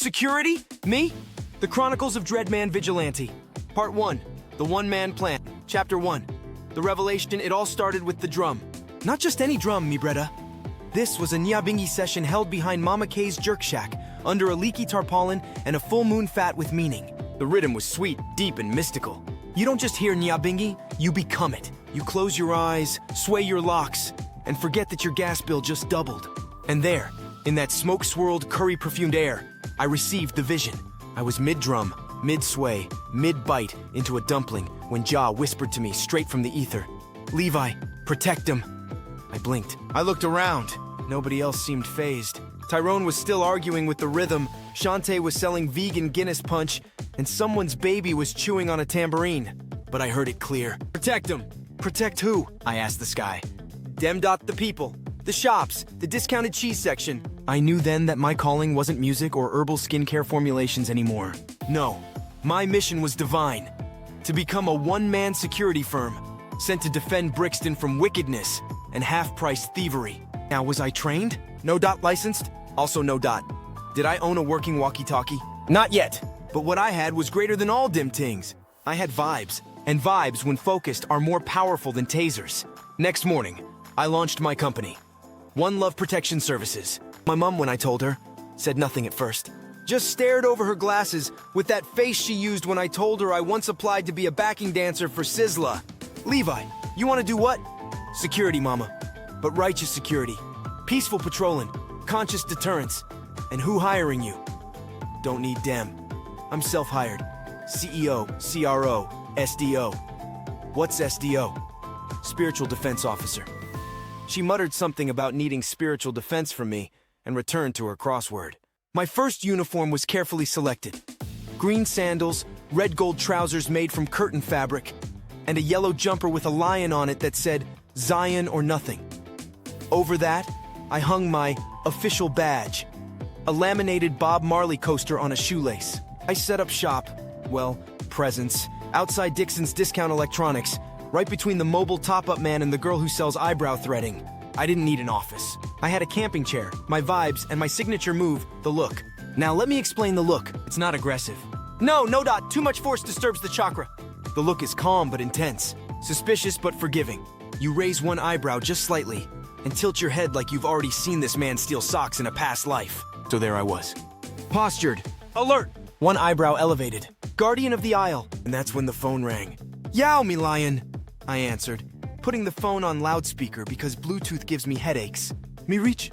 Security? Me? The Chronicles of Dreadman Vigilante. Part 1. The One-Man Plan. Chapter 1. The revelation, it all started with the drum. Not just any drum, mi Breda. This was a Nyabingi session held behind Mama K's jerk shack, under a leaky tarpaulin and a full moon fat with meaning. The rhythm was sweet, deep, and mystical. You don't just hear Nyabingi, you become it. You close your eyes, sway your locks, and forget that your gas bill just doubled. And there, in that smoke-swirled, curry-perfumed air, I received the vision. I was mid-drum, mid-sway, mid-bite into a dumpling when Ja whispered to me straight from the ether, "Levi, protect him." I blinked. I looked around. Nobody else seemed fazed. Tyrone was still arguing with the rhythm, Shantae was selling vegan Guinness punch, and someone's baby was chewing on a tambourine. But I heard it clear. "Protect him." "Protect who?" I asked the sky. "Dem dot the people. The shops, the discounted cheese section." I knew then that my calling wasn't music or herbal skincare formulations anymore. No, my mission was divine. To become a one-man security firm, sent to defend Brixton from wickedness and half-priced thievery. Now, was I trained? No dot licensed? Also no dot. Did I own a working walkie-talkie? Not yet. But what I had was greater than all dim tings. I had vibes, and vibes, when focused, are more powerful than tasers. Next morning, I launched my company. One Love Protection Services. My mom, when I told her, said nothing at first. Just stared over her glasses with that face she used when I told her I once applied to be a backing dancer for Sizzla. "Levi, you want to do what?" "Security, mama. But righteous security. Peaceful patrolling. Conscious deterrence. And who hiring you?" "Don't need dem. I'm self-hired. CEO, CRO, SDO." "What's SDO?" "Spiritual Defense Officer." She muttered something about needing spiritual defense from me and returned to her crossword. My first uniform was carefully selected. Green sandals, red gold trousers made from curtain fabric, and a yellow jumper with a lion on it that said, "Zion or nothing." Over that, I hung my official badge, a laminated Bob Marley coaster on a shoelace. I set up shop, well, presence, outside Dixon's Discount Electronics, right between the mobile top-up man and the girl who sells eyebrow threading. I didn't need an office. I had a camping chair, my vibes, and my signature move, the look. Now let me explain the look. It's not aggressive. No dot, too much force disturbs the chakra. The look is calm but intense, suspicious but forgiving. You raise one eyebrow just slightly, and tilt your head like you've already seen this man steal socks in a past life. So there I was. Postured. Alert! One eyebrow elevated. Guardian of the aisle. And that's when the phone rang. "Yow, me lion," I answered, putting the phone on loudspeaker because Bluetooth gives me headaches. Me reach.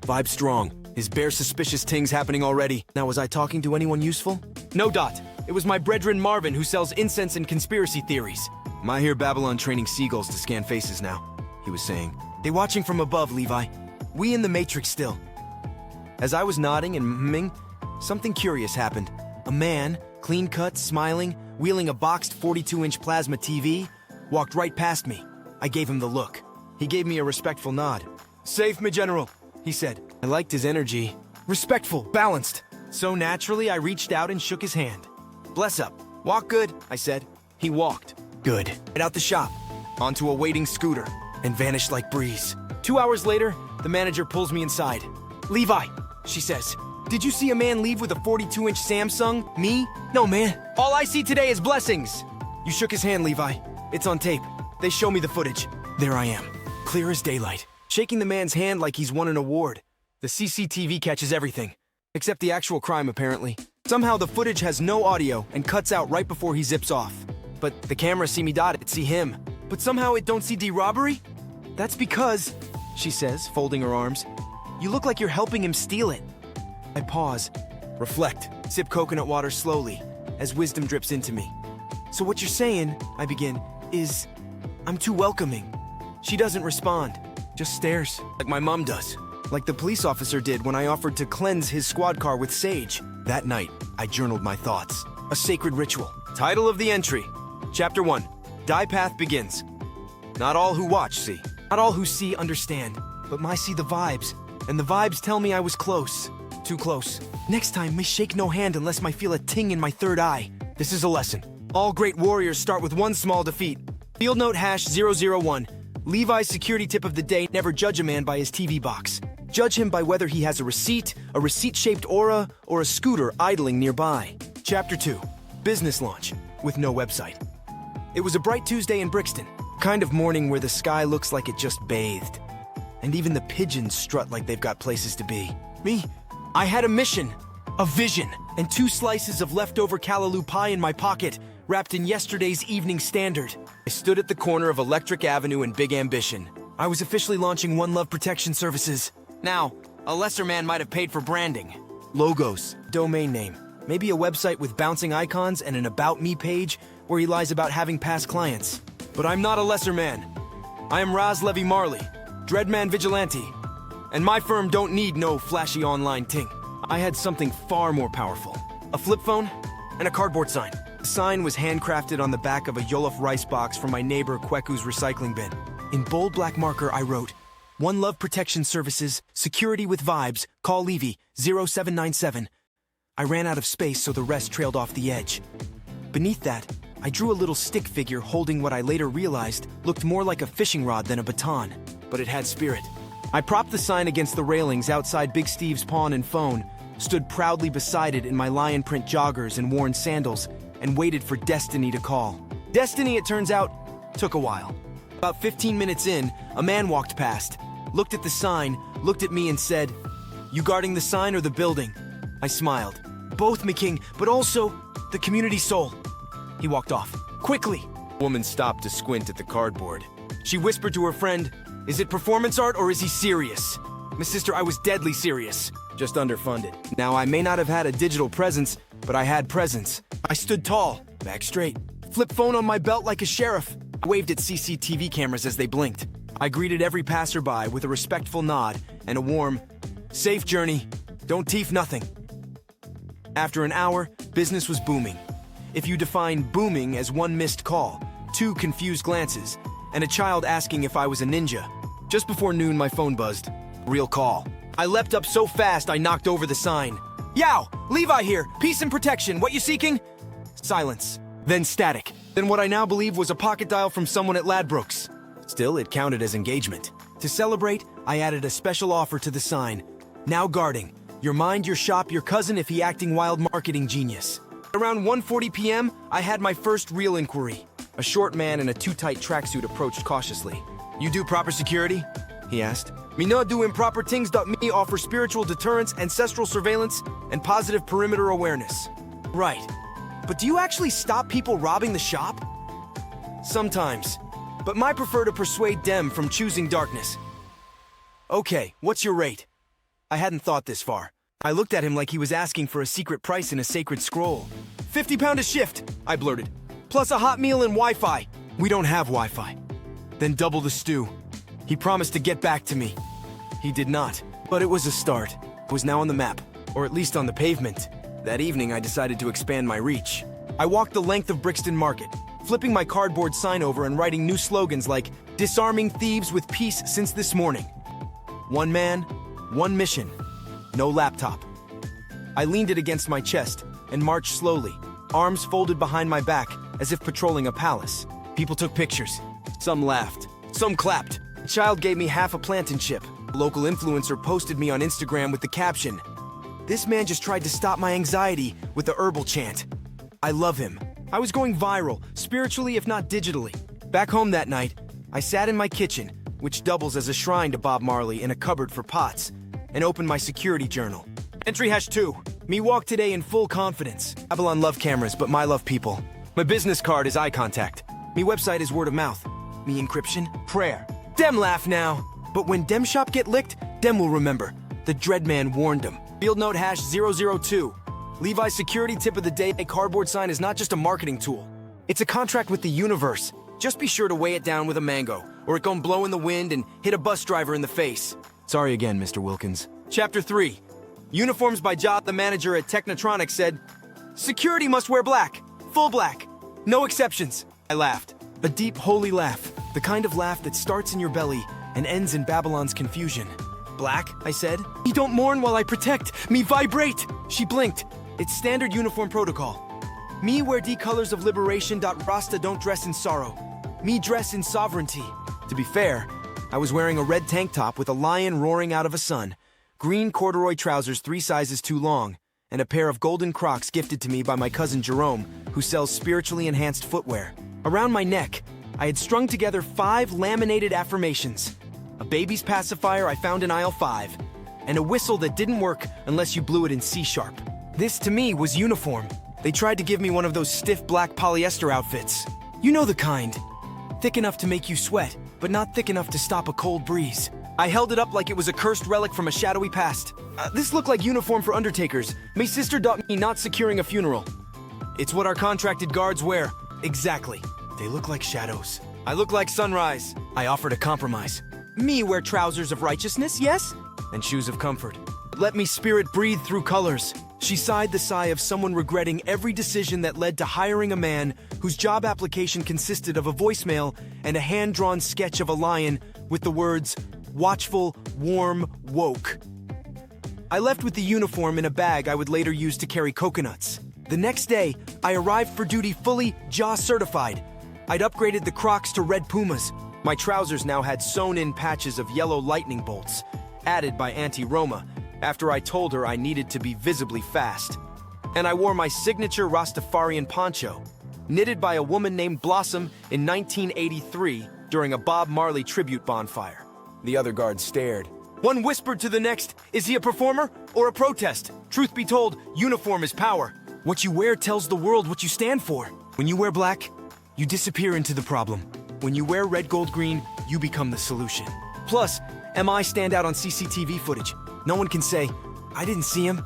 Vibe strong. His bare suspicious tings happening already. Now, was I talking to anyone useful? No dot. It was my brethren Marvin who sells incense and conspiracy theories. "I hear Babylon training seagulls to scan faces now," he was saying. "They watching from above, Levi. We in the Matrix still." As I was nodding and mmming, something curious happened. A man, clean-cut, smiling, wheeling a boxed 42-inch plasma TV, walked right past me. I gave him the look. He gave me a respectful nod. "Safe, me general," he said. I liked his energy. Respectful, balanced. So naturally, I reached out and shook his hand. "Bless up. Walk good," I said. He walked. Good. Right out the shop, onto a waiting scooter, and vanished like breeze. 2 hours later, the manager pulls me inside. "Levi," she says, "did you see a man leave with a 42-inch Samsung? Me? No, man. All I see today is blessings." "You shook his hand, Levi. It's on tape. They show me the footage." There I am, clear as daylight, shaking the man's hand like he's won an award. The CCTV catches everything, except the actual crime, apparently. Somehow the footage has no audio and cuts out right before he zips off. But the cameras see me dot it, see him. But somehow it don't see D-robbery? "That's because," she says, folding her arms, "you look like you're helping him steal it." I pause, reflect, sip coconut water slowly, as wisdom drips into me. "So what you're saying," I begin, "is I'm too welcoming." She doesn't respond, just stares, like my mom does, like the police officer did when I offered to cleanse his squad car with sage. That night, I journaled my thoughts. A sacred ritual. Title of the entry. Chapter 1. Die Path begins. Not all who watch see. Not all who see understand, but my see the vibes. And the vibes tell me I was close. Too close. Next time, may shake no hand unless I feel a ting in my third eye. This is a lesson. All great warriors start with one small defeat. Field note #001. Levi's security tip of the day: never judge a man by his TV box. Judge him by whether he has a receipt-shaped aura, or a scooter idling nearby. Chapter 2. Business launch, with no website. It was a bright Tuesday in Brixton, kind of morning where the sky looks like it just bathed. And even the pigeons strut like they've got places to be. Me, I had a mission, a vision, and 2 slices of leftover callaloo pie in my pocket, wrapped in yesterday's Evening Standard. I stood at the corner of Electric Avenue and Big Ambition. I was officially launching One Love Protection Services. Now, a lesser man might have paid for branding. Logos, domain name, maybe a website with bouncing icons and an About Me page where he lies about having past clients. But I'm not a lesser man. I am Raz Levy Marley, Dreadman Vigilante. And my firm don't need no flashy online ting. I had something far more powerful. A flip phone and a cardboard sign. The sign was handcrafted on the back of a Yolof rice box from my neighbor Kweku's recycling bin. In bold black marker, I wrote, One Love Protection Services, security with vibes, call Levy, 0797. I ran out of space, so the rest trailed off the edge. Beneath that, I drew a little stick figure holding what I later realized looked more like a fishing rod than a baton, but it had spirit. I propped the sign against the railings outside Big Steve's Pawn and Phone, stood proudly beside it in my lion print joggers and worn sandals, and waited for destiny to call. Destiny, it turns out, took a while. About 15 minutes in, a man walked past, looked at the sign, looked at me and said, You guarding the sign or the building? I smiled. Both, McKing, but also the community soul. He walked off. Quickly! The woman stopped to squint at the cardboard. She whispered to her friend, Is it performance art or is he serious? Miss Sister, I was deadly serious. Just underfunded. Now, I may not have had a digital presence, but I had presence. I stood tall, back straight, flip phone on my belt like a sheriff. I waved at CCTV cameras as they blinked. I greeted every passerby with a respectful nod and a warm, safe journey, don't teef nothing. After an hour, business was booming. If you define booming as 1 missed call, 2 confused glances, and a child asking if I was a ninja. Just before noon, my phone buzzed. Real call. I leapt up so fast I knocked over the sign. Yow! Levi here! Peace and protection, what you seeking? Silence. Then static. Then what I now believe was a pocket dial from someone at Ladbrokes. Still, it counted as engagement. To celebrate, I added a special offer to the sign. Now guarding. Your mind, your shop, your cousin if he acting wild marketing genius. Around 1:40 p.m., I had my first real inquiry. A short man in a too tight tracksuit approached cautiously. You do proper security? He asked. Me no do improper things. Me offer spiritual deterrence, ancestral surveillance, and positive perimeter awareness. Right. But do you actually stop people robbing the shop? Sometimes. But my prefer to persuade them from choosing darkness. Okay, what's your rate? I hadn't thought this far. I looked at him like he was asking for a secret price in a sacred scroll. £50 a shift, I blurted. Plus a hot meal and Wi-Fi. We don't have Wi-Fi. Then double the stew. He promised to get back to me. He did not, but it was a start. It was now on the map, or at least on the pavement. That evening, I decided to expand my reach. I walked the length of Brixton Market, flipping my cardboard sign over and writing new slogans like, Disarming thieves with peace since this morning. One man, one mission. No laptop. I leaned it against my chest and marched slowly, arms folded behind my back as if patrolling a palace. People took pictures. Some laughed. Some clapped. A child gave me half a plantain chip. A local influencer posted me on Instagram with the caption, This man just tried to stop my anxiety with the herbal chant. I love him. I was going viral, spiritually if not digitally. Back home that night, I sat in my kitchen, which doubles as a shrine to Bob Marley in a cupboard for pots, and opened my security journal. Entry #2. Me walk today in full confidence. Babylon love cameras, but my love people. My business card is eye contact. Me website is word of mouth. Me encryption, prayer. Dem laugh now. But when dem shop get licked, dem will remember. The Dreadman warned them. Field note #002. Levi's security tip of the day, a cardboard sign is not just a marketing tool. It's a contract with the universe. Just be sure to weigh it down with a mango, or it gon' blow in the wind and hit a bus driver in the face. Sorry again, Mr. Wilkins. Chapter 3. Uniforms by Jot, the manager at Technotronic, said, Security must wear black. Full black. No exceptions. I laughed. A deep, holy laugh. The kind of laugh that starts in your belly and ends in Babylon's confusion. Black, I said. Me don't mourn while I protect. Me vibrate. She blinked. It's standard uniform protocol. Me wear D colors of liberation. Rasta don't dress in sorrow. Me dress in sovereignty. To be fair, I was wearing a red tank top with a lion roaring out of a sun, green corduroy trousers 3 sizes too long, and a pair of golden Crocs gifted to me by my cousin Jerome, who sells spiritually enhanced footwear. Around my neck, I had strung together 5 laminated affirmations, a baby's pacifier I found in aisle 5, and a whistle that didn't work unless you blew it in C-sharp. This, to me, was uniform. They tried to give me one of those stiff black polyester outfits. You know the kind. Thick enough to make you sweat, but not thick enough to stop a cold breeze. I held it up like it was a cursed relic from a shadowy past. This looked like uniform for undertakers. My sister taught me not securing a funeral. It's what our contracted guards wear. Exactly. They look like shadows. I look like sunrise. I offered a compromise. Me wear trousers of righteousness, yes? And shoes of comfort. Let me spirit breathe through colors. She sighed the sigh of someone regretting every decision that led to hiring a man whose job application consisted of a voicemail and a hand-drawn sketch of a lion with the words, watchful, warm, woke. I left with the uniform in a bag I would later use to carry coconuts. The next day, I arrived for duty fully JAW certified. I'd upgraded the Crocs to red Pumas. My trousers now had sewn-in patches of yellow lightning bolts, added by Auntie Roma, after I told her I needed to be visibly fast. And I wore my signature Rastafarian poncho, knitted by a woman named Blossom in 1983 during a Bob Marley tribute bonfire. The other guards stared. One whispered to the next, "Is he a performer or a protest?" Truth be told, uniform is power. What you wear tells the world what you stand for. When you wear black, you disappear into the problem. When you wear red, gold, green, you become the solution. Plus, MI stand out on CCTV footage. No one can say, "I didn't see him."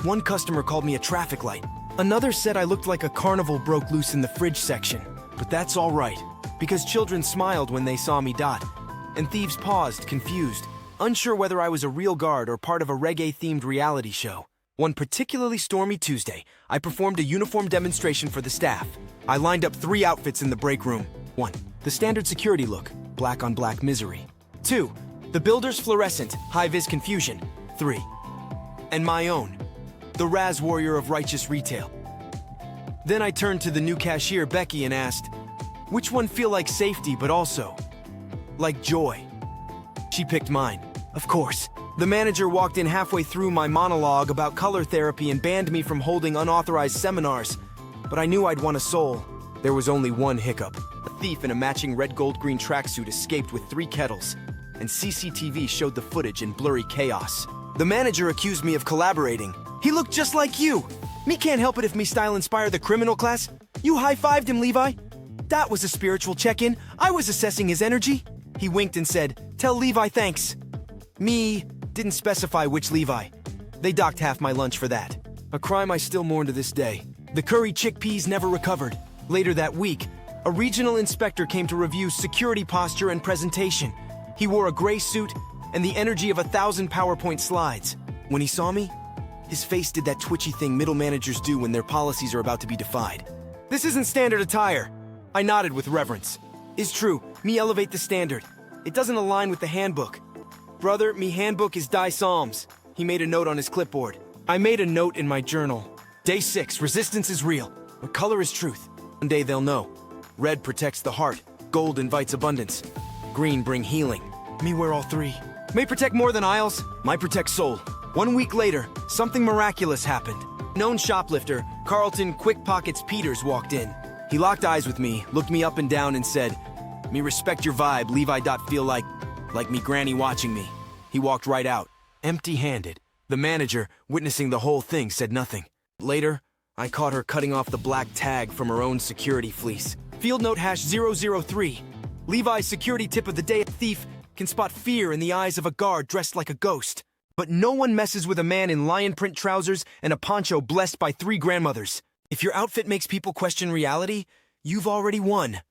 One customer called me a traffic light. Another said I looked like a carnival broke loose in the fridge section. But that's all right, because children smiled when they saw me dot, and thieves paused, confused, unsure whether I was a real guard or part of a reggae-themed reality show. One particularly stormy Tuesday, I performed a uniform demonstration for the staff. I lined up 3 outfits in the break room. 1. The standard security look, black on black misery. 2. The builder's fluorescent, high-vis confusion. 3. And my own, the Raz Warrior of righteous retail. Then I turned to the new cashier, Becky, and asked, which one feel like safety but also like joy? She picked mine, of course. The manager walked in halfway through my monologue about color therapy and banned me from holding unauthorized seminars. But I knew I'd won a soul. There was only one hiccup. A thief in a matching red, gold, green tracksuit escaped with 3 kettles, and CCTV showed the footage in blurry chaos. The manager accused me of collaborating. He looked just like you. Me can't help it if me style inspired the criminal class. You high-fived him, Levi. That was a spiritual check-in. I was assessing his energy. He winked and said, "Tell Levi thanks." Me didn't specify which Levi. They docked half my lunch for that. A crime I still mourn to this day. The curry chickpeas never recovered. Later that week, a regional inspector came to review security posture and presentation. He wore a gray suit and the energy of 1,000 PowerPoint slides. When he saw me, his face did that twitchy thing middle managers do when their policies are about to be defied. "This isn't standard attire." I nodded with reverence. "Is true, me elevate the standard. It doesn't align with the handbook. Brother, me handbook is die Psalms." He made a note on his clipboard. I made a note in my journal. Day 6, resistance is real, but color is truth. One day they'll know. Red protects the heart, gold invites abundance, green bring healing. Me wear all 3. May protect more than aisles, might protect soul. 1 week later, something miraculous happened. Known shoplifter, Carlton Quick Pockets Peters walked in. He locked eyes with me, looked me up and down and said, "Me respect your vibe, Levi. Feel like me granny watching me." He walked right out, empty-handed. The manager, witnessing the whole thing, said nothing. Later, I caught her cutting off the black tag from her own security fleece. Field note #003. Levi's security tip of the day: a thief can spot fear in the eyes of a guard dressed like a ghost. But no one messes with a man in lion print trousers and a poncho blessed by 3 grandmothers. If your outfit makes people question reality, you've already won.